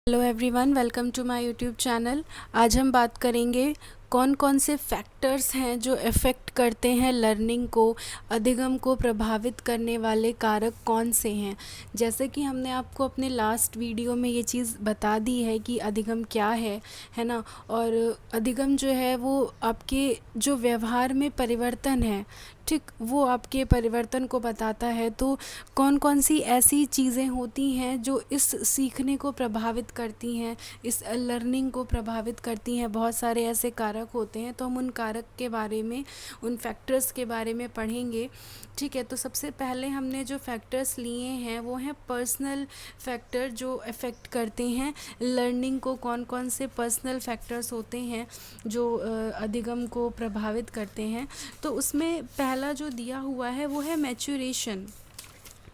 Hello everyone, welcome to my YouTube channel. आज हम बात करेंगे कौन कौन से फैक्टर्स हैं जो इफ़ेक्ट करते हैं लर्निंग को, अधिगम को प्रभावित करने वाले कारक कौन से हैं। जैसे कि हमने आपको अपने लास्ट वीडियो में ये चीज़ बता दी है कि अधिगम क्या है ना। और अधिगम जो है वो आपके जो व्यवहार में परिवर्तन है, ठीक, वो आपके परिवर्तन को बताता है। तो कौन कौन सी ऐसी चीज़ें होती हैं जो इस सीखने को प्रभावित करती हैं, इस लर्निंग को प्रभावित करती हैं। बहुत सारे ऐसे कारक होते हैं, तो हम उन कारक के बारे में, उन फैक्टर्स के बारे में पढ़ेंगे। ठीक है, तो सबसे पहले हमने जो फैक्टर्स लिए हैं वो हैं पर्सनल फैक्टर जो अफेक्ट करते हैं लर्निंग को। कौन कौन से पर्सनल फैक्टर्स होते हैं जो अधिगम को प्रभावित करते हैं। तो उसमें पहला जो दिया हुआ है वो है मैच्योरेशन।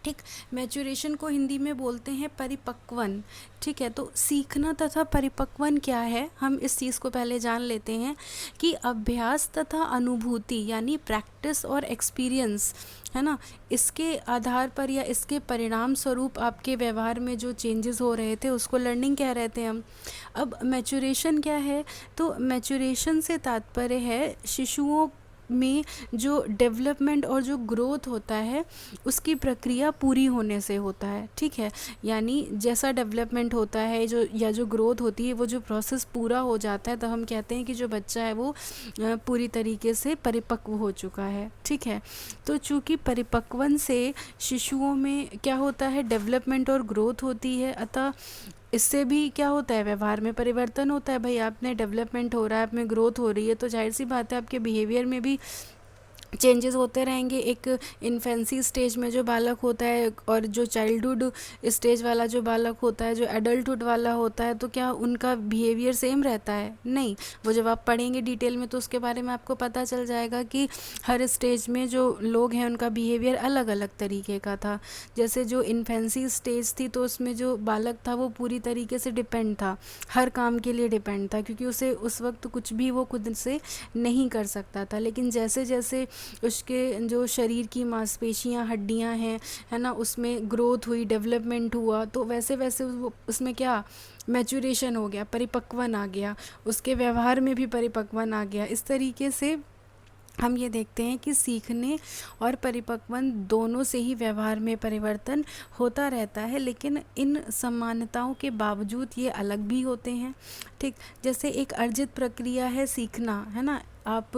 ठीक, मैच्योरेशन को हिंदी में बोलते हैं परिपक्वन। ठीक है, तो सीखना तथा परिपक्वन क्या है, हम इस चीज़ को पहले जान लेते हैं कि अभ्यास तथा अनुभूति यानी प्रैक्टिस और एक्सपीरियंस है ना, इसके आधार पर या इसके परिणाम स्वरूप आपके व्यवहार में जो चेंजेस हो रहे थे उसको लर्निंग कह रहे थे हम। अब मैच्योरेशन क्या है, तो मैच्योरेशन से तात्पर्य है शिशुओं में जो डेवलपमेंट और जो ग्रोथ होता है उसकी प्रक्रिया पूरी होने से होता है। ठीक है, यानी जैसा डेवलपमेंट होता है जो या जो ग्रोथ होती है, वो जो प्रोसेस पूरा हो जाता है तो हम कहते हैं कि जो बच्चा है वो पूरी तरीके से परिपक्व हो चुका है। ठीक है, तो चूँकि परिपक्वन से शिशुओं में क्या होता है, डेवलपमेंट और ग्रोथ होती है, अतः इससे भी क्या होता है, व्यवहार में परिवर्तन होता है। भाई, आप में डेवलपमेंट हो रहा है, आप में ग्रोथ हो रही है, तो जाहिर सी बात है आपके बिहेवियर में भी चेंजेस होते रहेंगे। एक इन्फेंसी स्टेज में जो बालक होता है और जो चाइल्डहुड स्टेज वाला जो बालक होता है, जो एडल्टहुड वाला होता है, तो क्या उनका बिहेवियर सेम रहता है? नहीं। वो जब आप पढ़ेंगे डिटेल में तो उसके बारे में आपको पता चल जाएगा कि हर स्टेज में जो लोग हैं उनका बिहेवियर अलग अलग तरीके का था। जैसे जो इन्फेंसी स्टेज थी तो उसमें जो बालक था वो पूरी तरीके से डिपेंड था, हर काम के लिए डिपेंड था, क्योंकि उसे उस वक्त कुछ भी वो खुद से नहीं कर सकता था। लेकिन जैसे जैसे उसके जो शरीर की मांसपेशियां, हड्डियां हैं, है ना, उसमें ग्रोथ हुई, डेवलपमेंट हुआ, तो वैसे वैसे वो उसमें क्या मैच्योरेशन हो गया, परिपक्वन आ गया, उसके व्यवहार में भी परिपक्वन आ गया। इस तरीके से हम ये देखते हैं कि सीखने और परिपक्वन दोनों से ही व्यवहार में परिवर्तन होता रहता है, लेकिन इन समानताओं के बावजूद ये अलग भी होते हैं। ठीक, जैसे एक अर्जित प्रक्रिया है सीखना, है ना, आप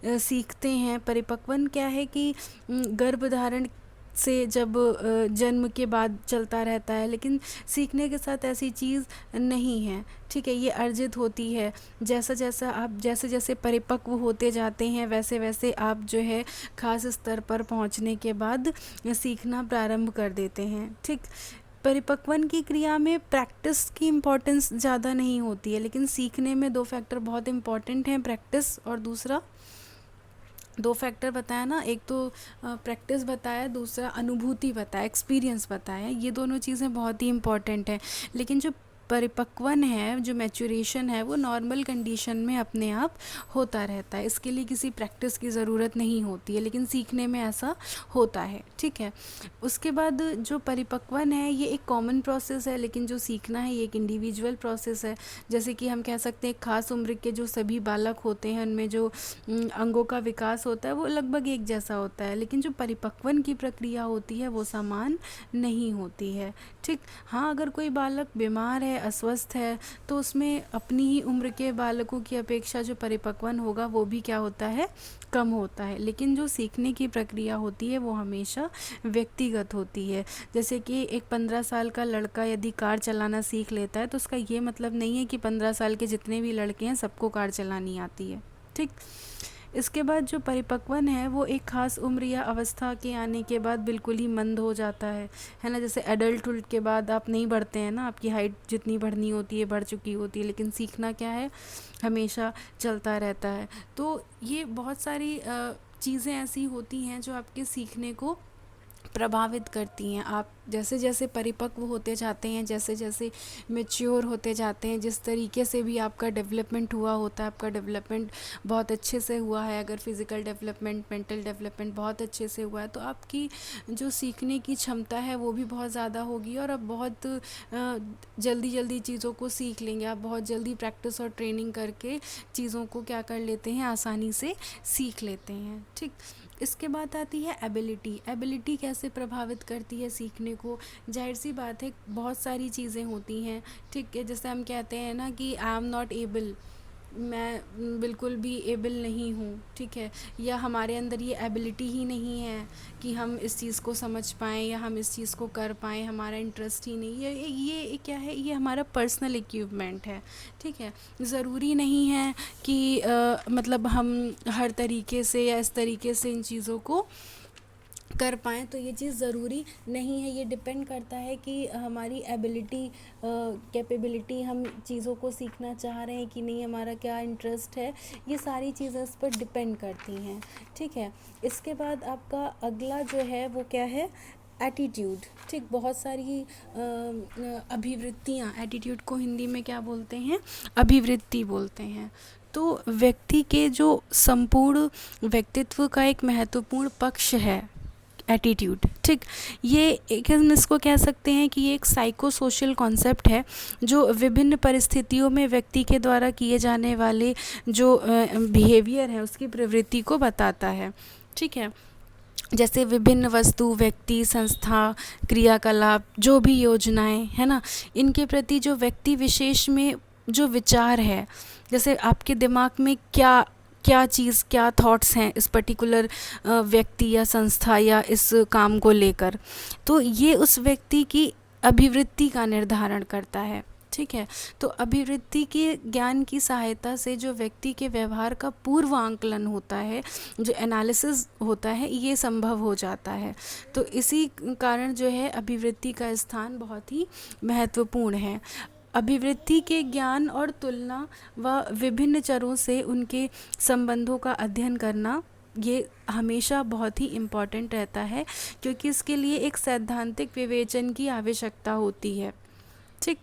सीखते हैं। परिपक्वन क्या है कि गर्भधारण से जब जन्म के बाद चलता रहता है, लेकिन सीखने के साथ ऐसी चीज़ नहीं है। ठीक है, ये अर्जित होती है। जैसे जैसे परिपक्व होते जाते हैं वैसे वैसे आप जो है खास स्तर पर पहुंचने के बाद सीखना प्रारंभ कर देते हैं। ठीक, परिपक्वन की क्रिया में प्रैक्टिस की इम्पोर्टेंस ज़्यादा नहीं होती है, लेकिन सीखने में दो फैक्टर बहुत इम्पॉर्टेंट हैं, प्रैक्टिस और दूसरा, दो फैक्टर बताया ना, एक तो प्रैक्टिस बताया, दूसरा अनुभूति बताया, एक्सपीरियंस बताया। ये दोनों चीज़ें बहुत ही इम्पॉर्टेंट हैं। लेकिन जो परिपक्वन है, जो मैच्योरेशन है, वो नॉर्मल कंडीशन में अपने आप होता रहता है, इसके लिए किसी प्रैक्टिस की ज़रूरत नहीं होती है, लेकिन सीखने में ऐसा होता है। ठीक है, उसके बाद जो परिपक्वन है ये एक कॉमन प्रोसेस है, लेकिन जो सीखना है ये एक इंडिविजुअल प्रोसेस है। जैसे कि हम कह सकते हैं खास उम्र के जो सभी बालक होते हैं उनमें जो अंगों का विकास होता है वो लगभग एक जैसा होता है, लेकिन जो परिपक्वन की प्रक्रिया होती है वो समान नहीं होती है। ठीक, हाँ, अगर कोई बालक बीमार है, अस्वस्थ है, तो उसमें अपनी ही उम्र के बालकों की अपेक्षा जो परिपक्वन होगा वो भी क्या होता है, कम होता है। लेकिन जो सीखने की प्रक्रिया होती है वो हमेशा व्यक्तिगत होती है। जैसे कि एक 15 साल का लड़का यदि कार चलाना सीख लेता है तो उसका ये मतलब नहीं है कि 15 साल के जितने भी लड़के हैं सबको कार चलानी आती है। ठीक, इसके बाद जो परिपक्वन है वो एक ख़ास उम्र या अवस्था के आने के बाद बिल्कुल ही मंद हो जाता है ना। जैसे एडल्टहुड के बाद आप नहीं बढ़ते हैं ना, आपकी हाइट जितनी बढ़नी होती है बढ़ चुकी होती है, लेकिन सीखना क्या है, हमेशा चलता रहता है। तो ये बहुत सारी चीज़ें ऐसी होती हैं जो आपके सीखने को प्रभावित करती हैं। आप जैसे जैसे परिपक्व होते जाते हैं, जैसे जैसे मैच्योर होते जाते हैं, जिस तरीके से भी आपका डेवलपमेंट हुआ होता है, आपका डेवलपमेंट बहुत अच्छे से हुआ है, अगर फिज़िकल डेवलपमेंट, मेंटल डेवलपमेंट बहुत अच्छे से हुआ है, तो आपकी जो सीखने की क्षमता है वो भी बहुत ज़्यादा होगी और आप बहुत जल्दी जल्दी चीज़ों को सीख लेंगे। आप बहुत जल्दी प्रैक्टिस और ट्रेनिंग करके चीज़ों को क्या कर लेते हैं, आसानी से सीख लेते हैं। ठीक, इसके बाद आती है एबिलिटी। एबिलिटी कैसे प्रभावित करती है सीखने को? जाहिर सी बात है, बहुत सारी चीज़ें होती हैं। ठीक है, जैसे हम कहते हैं ना कि आई एम नॉट एबल, मैं बिल्कुल भी एबल नहीं हूँ। ठीक है, या हमारे अंदर ये एबिलिटी ही नहीं है कि हम इस चीज़ को समझ पाएँ या हम इस चीज़ को कर पाएँ, हमारा इंटरेस्ट ही नहीं। ये क्या है, ये हमारा पर्सनल इक्विपमेंट है। ठीक है, ज़रूरी नहीं है कि मतलब हम हर तरीके से या इस तरीके से इन चीज़ों को कर पाएँ, तो ये चीज़ ज़रूरी नहीं है। ये डिपेंड करता है कि हमारी एबिलिटी, कैपेबिलिटी, हम चीज़ों को सीखना चाह रहे हैं कि नहीं, हमारा क्या इंटरेस्ट है, ये सारी चीज़ें इस पर डिपेंड करती हैं। ठीक है, इसके बाद आपका अगला जो है वो क्या है, एटीट्यूड। ठीक, बहुत सारी अभिवृत्तियाँ, एटीट्यूड को हिंदी में क्या बोलते हैं, अभिवृत्ति बोलते हैं। तो व्यक्ति के जो संपूर्ण व्यक्तित्व का एक महत्वपूर्ण पक्ष है एटीट्यूड। ठीक, ये एक, हम इसको कह सकते हैं कि ये एक साइको सोशल कॉन्सेप्ट है जो विभिन्न परिस्थितियों में व्यक्ति के द्वारा किए जाने वाले जो बिहेवियर है उसकी प्रवृत्ति को बताता है। ठीक है, जैसे विभिन्न वस्तु, व्यक्ति, संस्था, क्रियाकलाप, जो भी योजनाएं है ना, इनके प्रति जो व्यक्ति विशेष में जो विचार है, जैसे आपके दिमाग में क्या क्या चीज़, क्या थॉट्स हैं इस पर्टिकुलर व्यक्ति या संस्था या इस काम को लेकर, तो ये उस व्यक्ति की अभिवृत्ति का निर्धारण करता है। ठीक है, तो अभिवृत्ति के ज्ञान की सहायता से जो व्यक्ति के व्यवहार का पूर्व आंकलन होता है, जो एनालिसिस होता है, ये संभव हो जाता है। तो इसी कारण जो है अभिवृत्ति का स्थान बहुत ही महत्वपूर्ण है। अभिवृत्ति के ज्ञान और तुलना व विभिन्न चरों से उनके संबंधों का अध्ययन करना, ये हमेशा बहुत ही इम्पॉर्टेंट रहता है, क्योंकि इसके लिए एक सैद्धांतिक विवेचन की आवश्यकता होती है। ठीक,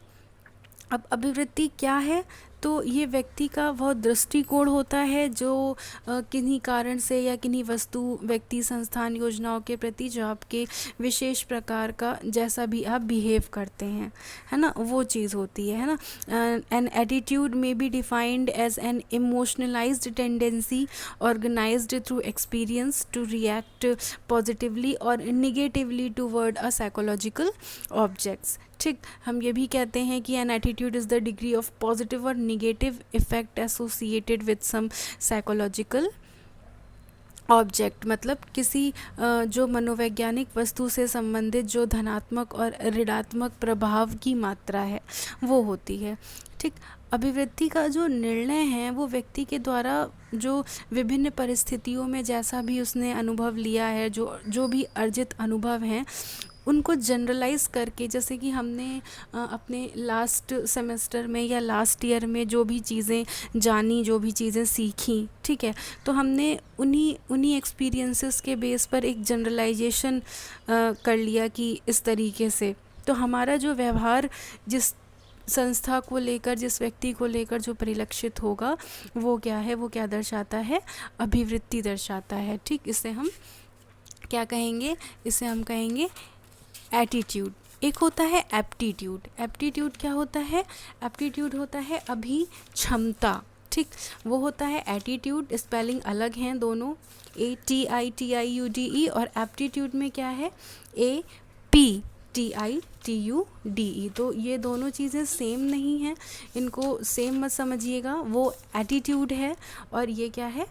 अब अभिवृत्ति क्या है, तो ये व्यक्ति का वह दृष्टिकोण होता है जो किन्हीं कारण से या किन्हीं वस्तु, व्यक्ति, संस्थान, योजनाओं के प्रति जो आपके विशेष प्रकार का जैसा भी आप बिहेव करते हैं, है ना, वो चीज़ होती है ना। एन एटीट्यूड में be defined as an emotionalized tendency organized through experience to react positively और negatively toward a psychological objects. ठीक, हम ये भी कहते हैं कि an attitude is the degree of positive और negative effect associated with some psychological object, मतलब किसी जो मनोवैज्ञानिक वस्तु से संबंधित जो धनात्मक और ऋणात्मक प्रभाव की मात्रा है वो होती है। ठीक, अभिवृत्ति का जो निर्णय है वो व्यक्ति के द्वारा जो विभिन्न परिस्थितियों में जैसा भी उसने अनुभव लिया है, जो भी अर्जित अनुभव हैं, उनको जनरलाइज़ करके, जैसे कि हमने अपने लास्ट सेमेस्टर में या लास्ट ईयर में जो भी चीज़ें जानी, जो भी चीज़ें सीखी, ठीक है, तो हमने उन्हीं एक्सपीरियंसेस के बेस पर एक जनरलाइजेशन कर लिया कि इस तरीके से, तो हमारा जो व्यवहार जिस संस्था को लेकर, जिस व्यक्ति को लेकर जो परिलक्षित होगा, वो क्या है, वो क्या दर्शाता है, अभिवृत्ति दर्शाता है। ठीक, इसे हम क्या कहेंगे, इसे हम कहेंगे एटीट्यूड। एक होता है एप्टीट्यूड। एप्टीट्यूड क्या होता है, एप्टीट्यूड होता है अभी क्षमता। ठीक, वो होता है एटीट्यूड, स्पेलिंग अलग हैं दोनों, ATITIUDE, और एप्टीट्यूड में क्या है, APTITUDE। तो ये दोनों चीज़ें सेम नहीं हैं, इनको सेम मत समझिएगा। वो एटीट्यूड है और ये क्या है,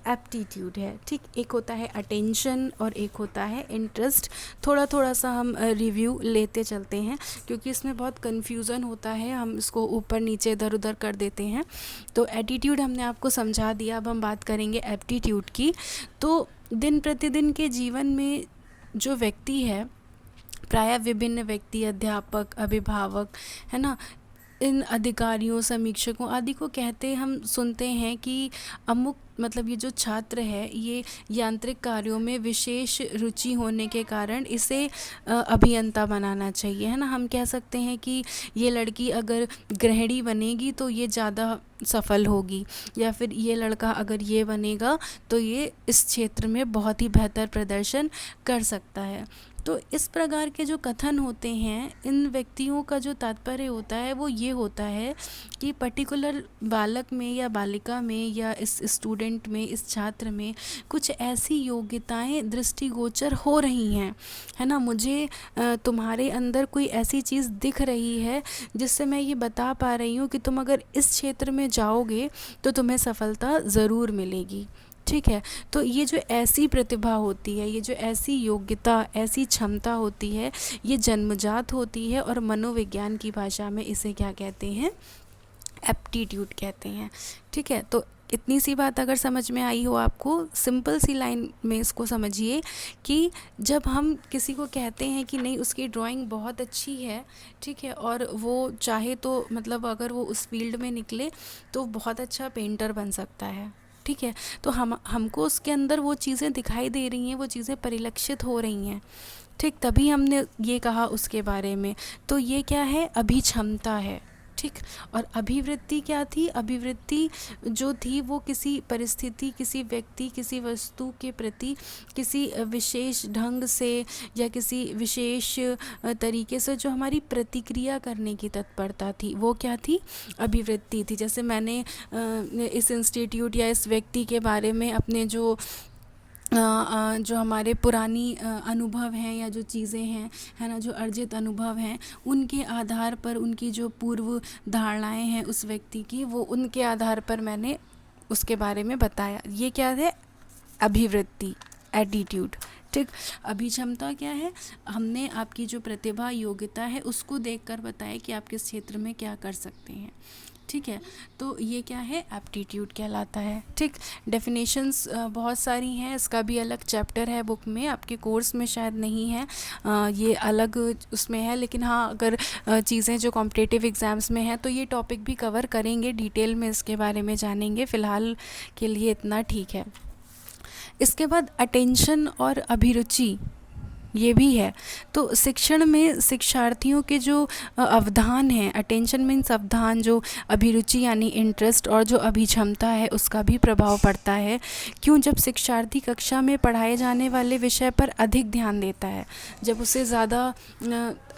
एप्टीट्यूड है। ठीक, एक होता है अटेंशन और एक होता है इंटरेस्ट। थोड़ा थोड़ा सा हम रिव्यू लेते चलते हैं क्योंकि इसमें बहुत कन्फ्यूज़न होता है, हम इसको ऊपर नीचे इधर उधर कर देते हैं। तो एटीट्यूड हमने आपको समझा दिया, अब हम बात करेंगे एप्टीट्यूड की। तो दिन प्रतिदिन के जीवन में जो व्यक्ति है, प्रायः विभिन्न व्यक्ति, अध्यापक, अभिभावक, है ना, इन अधिकारियों, समीक्षकों आदि को कहते हम सुनते हैं कि अमुक मतलब ये जो छात्र है ये यांत्रिक कार्यों में विशेष रुचि होने के कारण इसे अभियंता बनाना चाहिए, है ना। हम कह सकते हैं कि ये लड़की अगर गृहिणी बनेगी तो ये ज़्यादा सफल होगी, या फिर ये लड़का अगर ये बनेगा तो ये इस क्षेत्र में बहुत ही बेहतर प्रदर्शन कर सकता है। तो इस प्रकार के जो कथन होते हैं, इन व्यक्तियों का जो तात्पर्य होता है वो ये होता है कि पर्टिकुलर बालक में या बालिका में या इस स्टूडेंट में, इस छात्र में कुछ ऐसी योग्यताएं दृष्टिगोचर हो रही हैं, है ना। मुझे तुम्हारे अंदर कोई ऐसी चीज़ दिख रही है जिससे मैं ये बता पा रही हूँ कि तुम अगर इस क्षेत्र में जाओगे तो तुम्हें सफलता ज़रूर मिलेगी, ठीक है। तो ये जो ऐसी प्रतिभा होती है, ये जो ऐसी योग्यता, ऐसी क्षमता होती है, ये जन्मजात होती है और मनोविज्ञान की भाषा में इसे क्या कहते हैं, एप्टीट्यूड कहते हैं, ठीक है। तो इतनी सी बात अगर समझ में आई हो आपको, सिंपल सी लाइन में इसको समझिए कि जब हम किसी को कहते हैं कि नहीं उसकी ड्राइंग बहुत अच्छी है, ठीक है, और वो चाहे तो मतलब अगर वो उस फील्ड में निकले तो बहुत अच्छा पेंटर बन सकता है, ठीक है। तो हमको उसके अंदर वो चीज़ें दिखाई दे रही हैं, वो चीज़ें परिलक्षित हो रही हैं, ठीक, तभी हमने ये कहा उसके बारे में। तो ये क्या है, अभिक्षमता है, ठीक। और अभिवृत्ति क्या थी, अभिवृत्ति जो थी वो किसी परिस्थिति, किसी व्यक्ति, किसी वस्तु के प्रति किसी विशेष ढंग से या किसी विशेष तरीके से जो हमारी प्रतिक्रिया करने की तत्परता थी, वो क्या थी, अभिवृत्ति थी। जैसे मैंने इस इंस्टीट्यूट या इस व्यक्ति के बारे में अपने जो हमारे पुरानी अनुभव हैं या जो चीज़ें हैं, है ना, जो अर्जित अनुभव हैं, उनके आधार पर, उनकी जो पूर्व धारणाएं हैं उस व्यक्ति की, वो उनके आधार पर मैंने उसके बारे में बताया। ये क्या है, अभिवृत्ति, एटीट्यूड, ठीक। अभिक्षमता क्या है, हमने आपकी जो प्रतिभा, योग्यता है उसको देखकर बताया कि आप किस क्षेत्र में क्या कर सकते हैं, ठीक है। तो ये क्या है, एप्टीट्यूड कहलाता है, ठीक। डेफिनेशंस बहुत सारी हैं, इसका भी अलग चैप्टर है बुक में, आपके कोर्स में शायद नहीं है, ये अलग उसमें है, लेकिन हाँ अगर चीज़ें जो कॉम्पिटिटिव एग्ज़ाम्स में हैं तो ये टॉपिक भी कवर करेंगे, डिटेल में इसके बारे में जानेंगे, फ़िलहाल के लिए इतना ठीक है। इसके बाद अटेंशन और अभिरुचि ये भी है। तो शिक्षण में शिक्षार्थियों के जो अवधान है, अटेंशन मीन्स अवधान, जो अभिरुचि यानी इंटरेस्ट, और जो अभिक्षमता है उसका भी प्रभाव पड़ता है। क्यों, जब शिक्षार्थी कक्षा में पढ़ाए जाने वाले विषय पर अधिक ध्यान देता है, जब उसे ज़्यादा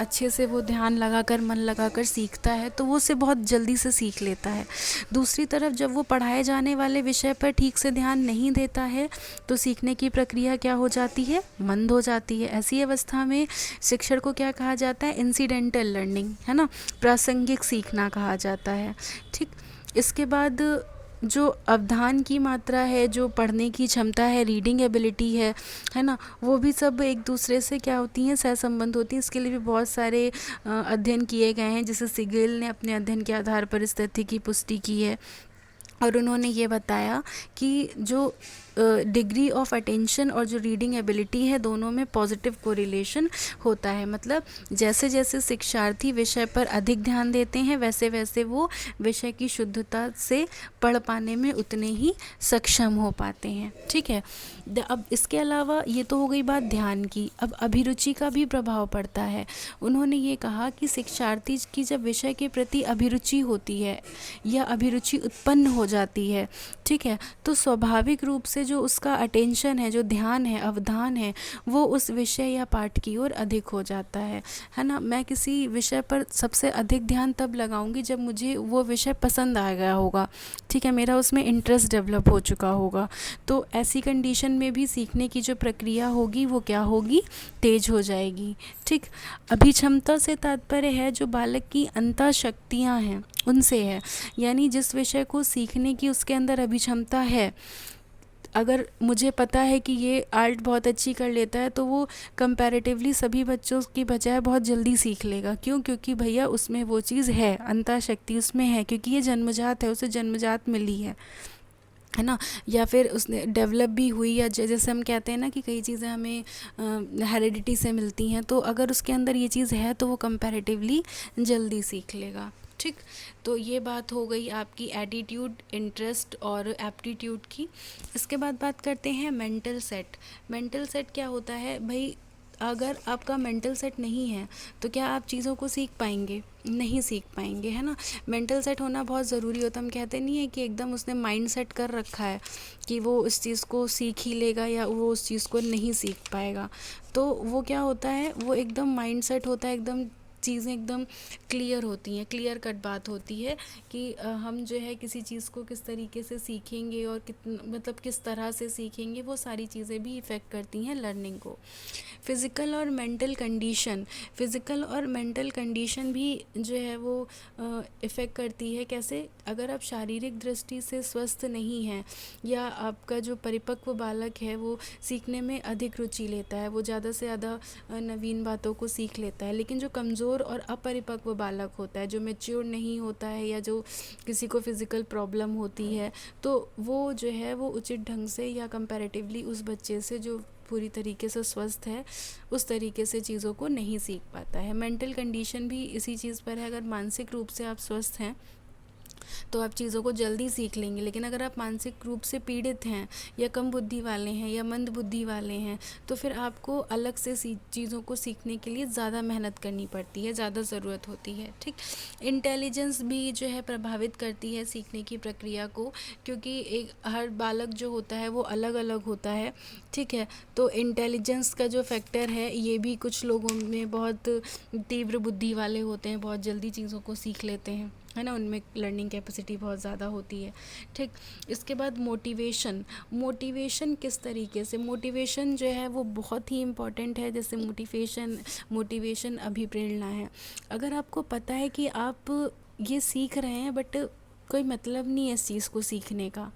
अच्छे से वो ध्यान लगाकर, मन लगाकर सीखता है तो वो उसे बहुत जल्दी से सीख लेता है। दूसरी तरफ जब वो पढ़ाए जाने वाले विषय पर ठीक से ध्यान नहीं देता है तो सीखने की प्रक्रिया क्या हो जाती है, मंद हो जाती है। ऐसी अवस्था में शिक्षण को क्या कहा जाता है, इंसिडेंटल लर्निंग, है ना, प्रासंगिक सीखना कहा जाता है, ठीक। इसके बाद जो अवधान की मात्रा है, जो पढ़ने की क्षमता है, रीडिंग एबिलिटी है ना, वो भी सब एक दूसरे से क्या होती हैं, सहसंबंध होती हैं। इसके लिए भी बहुत सारे अध्ययन किए गए हैं, जैसे सिगेल ने अपने अध्ययन के आधार पर इस तथ्य की पुष्टि की है, और उन्होंने ये बताया कि जो डिग्री ऑफ अटेंशन और जो रीडिंग एबिलिटी है, दोनों में पॉजिटिव कोरिलेशन होता है। मतलब जैसे जैसे शिक्षार्थी विषय पर अधिक ध्यान देते हैं, वैसे वैसे वो विषय की शुद्धता से पढ़ पाने में उतने ही सक्षम हो पाते हैं, ठीक है। अब इसके अलावा ये तो हो गई बात ध्यान की, अब अभिरुचि का भी प्रभाव पड़ता है। उन्होंने ये कहा कि शिक्षार्थी की जब विषय के प्रति अभिरुचि होती है या अभिरुचि उत्पन्न हो जाती है, ठीक है, तो स्वाभाविक रूप से जो उसका अटेंशन है, जो ध्यान है, अवधान है, वो उस विषय या पाठ की ओर अधिक हो जाता है ना। मैं किसी विषय पर सबसे अधिक ध्यान तब लगाऊंगी जब मुझे वो विषय पसंद आ गया होगा, ठीक है, मेरा उसमें इंटरेस्ट डेवलप हो चुका होगा। तो ऐसी कंडीशन में भी सीखने की जो प्रक्रिया होगी वो क्या होगी, तेज हो जाएगी, ठीक। अभिक्षमता से तात्पर्य है जो बालक की अंतः शक्तियाँ हैं उनसे है, यानी जिस विषय को सीखने की उसके अंदर अभिक्षमता है। अगर मुझे पता है कि ये आर्ट बहुत अच्छी कर लेता है तो वो कंपैरेटिवली सभी बच्चों की बजाय बहुत जल्दी सीख लेगा। क्यों, क्योंकि भैया उसमें वो चीज़ है, अंतः शक्ति उसमें है, क्योंकि ये जन्मजात है, उसे जन्मजात मिली है ना, या फिर उसने डेवलप भी हुई, या जैसे हम कहते हैं ना कि कई चीज़ें हमें हेरिडिटी से मिलती हैं, तो अगर उसके अंदर ये चीज़ है तो वो कंपैरेटिवली जल्दी सीख लेगा, ठीक। तो ये बात हो गई आपकी एटीट्यूड, इंटरेस्ट और एप्टीट्यूड की। इसके बाद बात करते हैं मेंटल सेट। मेंटल सेट क्या होता है भाई? अगर आपका मेंटल सेट नहीं है तो क्या आप चीज़ों को सीख पाएंगे? नहीं सीख पाएंगे, है ना। मेंटल सेट होना बहुत ज़रूरी होता है। हम कहते नहीं है कि एकदम उसने माइंड सेट कर रखा है कि वो उस चीज़ को सीख ही लेगा या वो उस चीज़ को नहीं सीख पाएगा। तो वो क्या होता है, वो एकदम माइंड सेट होता है, एकदम चीज़ें एकदम क्लियर होती हैं, क्लियर कट बात होती है कि हम जो है किसी चीज़ को किस तरीके से सीखेंगे और मतलब किस तरह से सीखेंगे, वो सारी चीज़ें भी इफ़ेक्ट करती हैं लर्निंग को। फ़िज़िकल और मेंटल कंडीशन, फ़िज़िकल और मेंटल कंडीशन भी जो है वो इफ़ेक्ट करती है। कैसे? अगर आप शारीरिक दृष्टि से स्वस्थ नहीं हैं या आपका जो परिपक्व बालक है वो सीखने में अधिक रुचि लेता है, वो ज़्यादा से ज़्यादा नवीन बातों को सीख लेता है, लेकिन जो कमज़ोर और अपरिपक्व बालक होता है, जो मैच्योर नहीं होता है या जो किसी को फ़िज़िकल प्रॉब्लम होती है, तो वो जो है वो उचित ढंग से या कंपैरेटिवली उस बच्चे से जो पूरी तरीके से स्वस्थ है उस तरीके से चीज़ों को नहीं सीख पाता है। मेंटल कंडीशन भी इसी चीज़ पर है। अगर मानसिक रूप से आप स्वस्थ हैं तो आप चीज़ों को जल्दी सीख लेंगे, लेकिन अगर आप मानसिक रूप से पीड़ित हैं या कम बुद्धि वाले हैं या मंद बुद्धि वाले हैं तो फिर आपको अलग से चीज़ों को सीखने के लिए ज़्यादा मेहनत करनी पड़ती है, ज़्यादा ज़रूरत होती है। ठीक। इंटेलिजेंस भी जो है प्रभावित करती है सीखने की प्रक्रिया को, क्योंकि एक हर बालक जो होता है वो अलग अलग होता है। ठीक है। तो इंटेलिजेंस का जो फैक्टर है ये भी कुछ लोगों में बहुत तीव्र बुद्धि वाले होते हैं, बहुत जल्दी चीज़ों को सीख लेते हैं, है ना, उनमें लर्निंग कैपेसिटी बहुत ज़्यादा होती है। ठीक। इसके बाद मोटिवेशन। मोटिवेशन किस तरीके से? मोटिवेशन जो है वो बहुत ही इम्पॉर्टेंट है। जैसे मोटिवेशन अभिप्रेरणा है। अगर आपको पता है कि आप ये सीख रहे हैं बट कोई मतलब नहीं है इस चीज़ को सीखने का,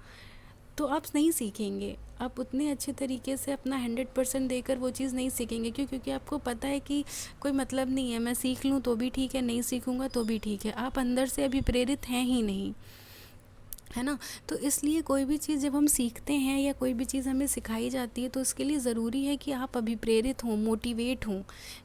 तो आप नहीं सीखेंगे। आप उतने अच्छे तरीके से अपना 100% देकर वो चीज़ नहीं सीखेंगे। क्यों? क्योंकि आपको पता है कि कोई मतलब नहीं है, मैं सीख लूँ तो भी ठीक है, नहीं सीखूँगा तो भी ठीक है। आप अंदर से अभी प्रेरित हैं ही नहीं, है ना। तो इसलिए कोई भी चीज़ जब हम सीखते हैं या कोई भी चीज़ हमें सिखाई जाती है तो उसके लिए ज़रूरी है कि आप अभिप्रेरित हों, मोटिवेट हों,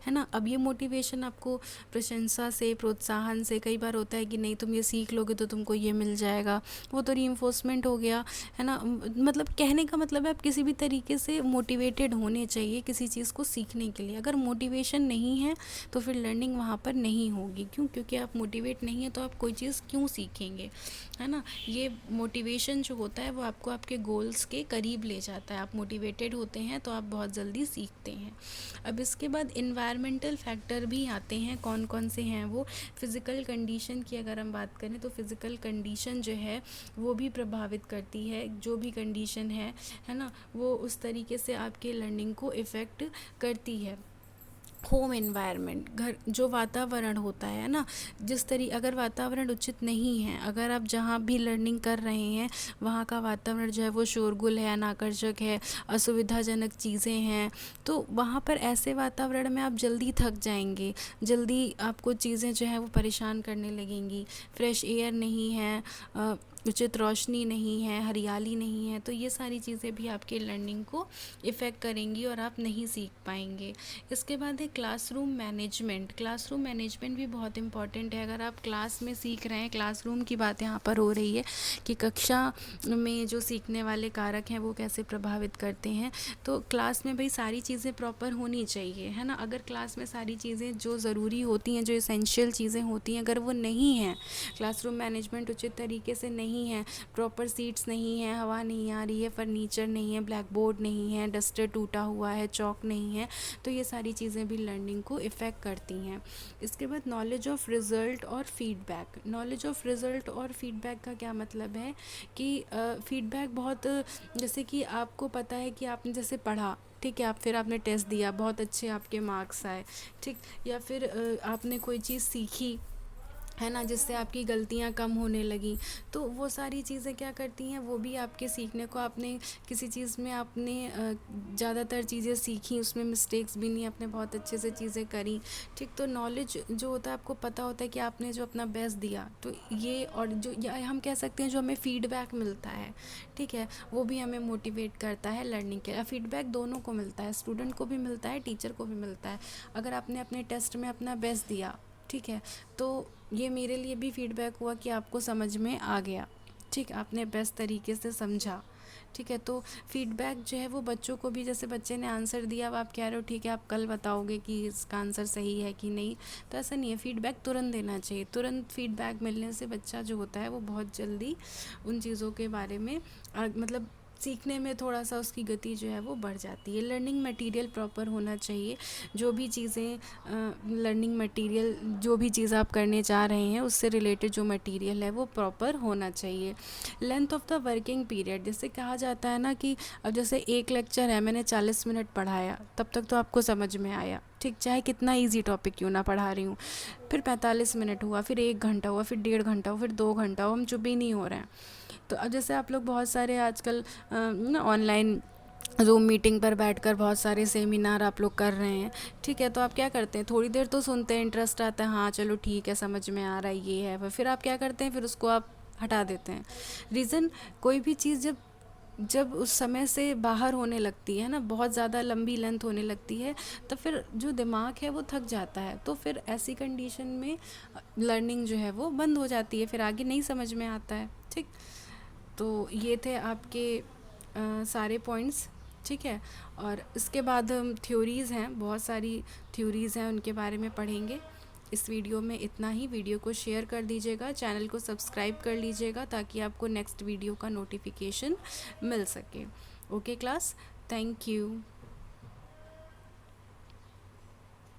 है ना। अब ये मोटिवेशन आपको प्रशंसा से, प्रोत्साहन से, कई बार होता है कि नहीं तुम ये सीख लोगे तो तुमको ये मिल जाएगा, वो तो रीइंफोर्समेंट हो गया, है ना। मतलब कहने का मतलब है आप किसी भी तरीके से मोटिवेटेड होने चाहिए किसी चीज़ को सीखने के लिए। अगर मोटिवेशन नहीं है तो फिर लर्निंग वहाँ पर नहीं होगी। क्यों? क्योंकि आप मोटिवेट नहीं है तो आप कोई चीज़ क्यों सीखेंगे, है ना। ये मोटिवेशन जो होता है वो आपको आपके गोल्स के करीब ले जाता है। आप मोटिवेटेड होते हैं तो आप बहुत जल्दी सीखते हैं। अब इसके बाद इन्वायरमेंटल फैक्टर भी आते हैं। कौन कौन से हैं वो? फिज़िकल कंडीशन की अगर हम बात करें तो फिज़िकल कंडीशन जो है वो भी प्रभावित करती है। जो भी कंडीशन है ना, वो उस तरीके से आपके लर्निंग को इफ़ेक्ट करती है। होम एनवायरनमेंट, घर जो वातावरण होता है ना, अगर वातावरण उचित नहीं है, अगर आप जहाँ भी लर्निंग कर रहे हैं वहाँ का वातावरण जो है वो शोरगुल है, अनाकर्षक है, असुविधाजनक चीज़ें हैं, तो वहाँ पर ऐसे वातावरण में आप जल्दी थक जाएंगे, जल्दी आपको चीज़ें जो है वो परेशान करने लगेंगी। फ्रेश एयर नहीं है, उचित रोशनी नहीं है, हरियाली नहीं है, तो ये सारी चीज़ें भी आपके लर्निंग को इफ़ेक्ट करेंगी और आप नहीं सीख पाएंगे। इसके बाद है क्लासरूम मैनेजमेंट। क्लासरूम मैनेजमेंट भी बहुत इम्पॉर्टेंट है। अगर आप क्लास में सीख रहे हैं, क्लासरूम की बात यहाँ पर हो रही है कि कक्षा में जो सीखने वाले कारक हैं वो कैसे प्रभावित करते हैं, तो क्लास में भाई सारी चीज़ें प्रॉपर होनी चाहिए, है ना। अगर क्लास में सारी चीज़ें जो ज़रूरी होती हैं, जो एसेंशियल चीज़ें होती हैं, अगर वो नहीं हैं, क्लासरूम मैनेजमेंट उचित तरीके से नहीं है, प्रॉपर सीट्स नहीं है, हवा नहीं आ रही है, फर्नीचर नहीं है, ब्लैक बोर्ड नहीं है, डस्टर टूटा हुआ है, चौक नहीं है, तो ये सारी चीज़ें भी लर्निंग को इफ़ेक्ट करती हैं। इसके बाद नॉलेज ऑफ रिज़ल्ट और फीडबैक। नॉलेज ऑफ रिज़ल्ट और फीडबैक का क्या मतलब है कि फीडबैक बहुत, जैसे कि आपको पता है कि आपने जैसे पढ़ा, ठीक है, फिर आपने टेस्ट दिया, बहुत अच्छे आपके मार्क्स आए, ठीक, या फिर आपने कोई चीज़ सीखी, है ना, जिससे आपकी गलतियाँ कम होने लगी, तो वो सारी चीज़ें क्या करती हैं, वो भी आपके सीखने को, आपने किसी चीज़ में आपने ज़्यादातर चीज़ें सीखी, उसमें मिस्टेक्स भी नहीं, आपने बहुत अच्छे से चीज़ें करी, ठीक। तो नॉलेज जो होता है, आपको पता होता है कि आपने जो अपना बेस्ट दिया, तो ये, और जो या हम कह सकते हैं जो हमें फीडबैक मिलता है, ठीक है, वो भी हमें मोटिवेट करता है लर्निंग के लिए। फीडबैक दोनों को मिलता है, स्टूडेंट को भी मिलता है, टीचर को भी मिलता है। अगर आपने अपने टेस्ट में अपना बेस्ट दिया, ठीक है, तो ये मेरे लिए भी फीडबैक हुआ कि आपको समझ में आ गया, ठीक, आपने बेस्ट तरीके से समझा, ठीक है। तो फीडबैक जो है वो बच्चों को भी, जैसे बच्चे ने आंसर दिया, अब आप कह रहे हो ठीक है आप कल बताओगे कि इसका आंसर सही है कि नहीं, तो ऐसा नहीं है, फीडबैक तुरंत देना चाहिए। तुरंत फीडबैक मिलने से बच्चा जो होता है वो बहुत जल्दी उन चीज़ों के बारे में मतलब सीखने में थोड़ा सा उसकी गति जो है वो बढ़ जाती है। लर्निंग मटेरियल प्रॉपर होना चाहिए। जो भी चीज़ें लर्निंग मटेरियल, जो भी चीज़ आप करने जा रहे हैं उससे रिलेटेड जो मटेरियल है वो प्रॉपर होना चाहिए। Length of the working period, जैसे कहा जाता है ना कि अब जैसे एक लेक्चर है, मैंने 40 मिनट पढ़ाया, तब तक तो आपको समझ में आया, ठीक, चाहे कितना इजी टॉपिक क्यों ना पढ़ा रही हूँ। फिर 45 मिनट हुआ, फिर 1 घंटा हुआ, फिर 1.5 घंटा हुआ, फिर 2 घंटा हुआ, हम चुप ही नहीं हो रहे हैं। तो अब जैसे आप लोग बहुत सारे आजकल ना ऑनलाइन ज़ूम मीटिंग पर बैठकर बहुत सारे सेमिनार आप लोग कर रहे हैं, ठीक है। तो आप क्या करते हैं, थोड़ी देर तो सुनते हैं, इंटरेस्ट आता है, हाँ चलो ठीक है समझ में आ रहा है ये है, फिर आप क्या करते हैं, फिर उसको आप हटा देते हैं। रीज़न, कोई भी चीज़ जब जब उस समय से बाहर होने लगती है ना, बहुत ज़्यादा लंबी लेंथ होने लगती है, तो फिर जो दिमाग है वो थक जाता है। तो फिर ऐसी कंडीशन में लर्निंग जो है वो बंद हो जाती है, फिर आगे नहीं समझ में आता है, ठीक। तो ये थे आपके सारे पॉइंट्स, ठीक है। और इसके बाद हम थ्योरीज़ हैं, बहुत सारी थ्योरीज़ हैं, उनके बारे में पढ़ेंगे। इस वीडियो में इतना ही। वीडियो को शेयर कर दीजिएगा, चैनल को सब्सक्राइब कर लीजिएगा ताकि आपको नेक्स्ट वीडियो का नोटिफिकेशन मिल सके। Okay class, thank you.